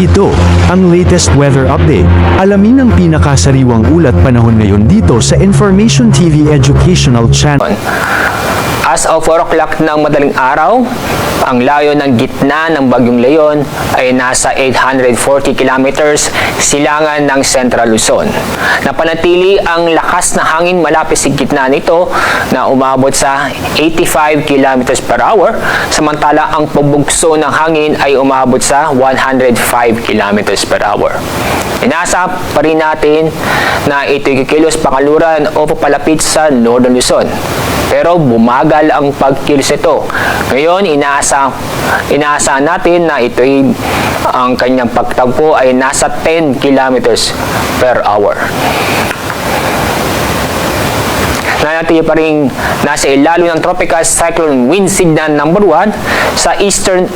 Ito, ang latest weather update. Alamin ang pinakasariwang ulat panahon ngayon dito sa Information TV Educational Channel. As of 4 o'clock ng madaling araw, ang layo ng gitna ng Bagyong Leon ay nasa 840 kilometers silangan ng Central Luzon. Napanatili ang lakas na hangin malapit sa gitna nito na umabot sa 85 kilometers per hour, samantala ang pabugso ng hangin ay umabot sa 105 kilometers per hour. Inasa pa rin natin na ito'y kikilos pakaluran o papalapit sa Northern Luzon. Pero bumagal ang pagkilos nito. Ngayon, inaasahan natin na ito'y ang kanyang pagtagpo ay nasa 10 kilometers per hour. Nanatili pa rin nasa ilalim ng tropical cyclone wind signal number 1 sa eastern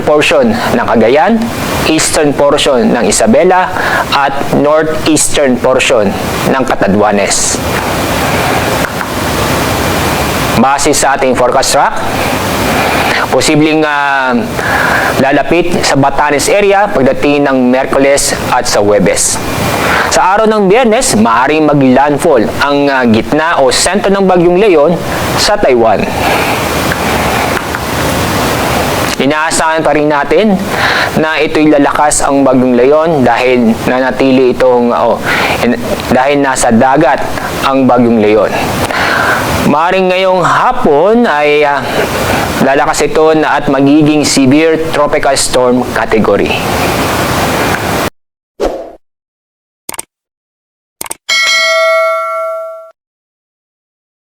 portion ng Cagayan, eastern portion ng Isabela at northeastern portion ng Catanduanes. Base sa ating forecast track, posibleng lalapit sa Batanes area pagdating ng Miyerkules at sa Huwebes. Sa araw ng Biyernes, maaaring mag-landfall ang gitna o sentro ng Bagyong Leon sa Taiwan. Inaasahan pa rin natin na ito'y lalakas ang Bagyong Leon dahil nanatili dahil nasa dagat ang Bagyong Leon. Maaaring ngayong hapon ay lalakas ito at magiging severe tropical storm category.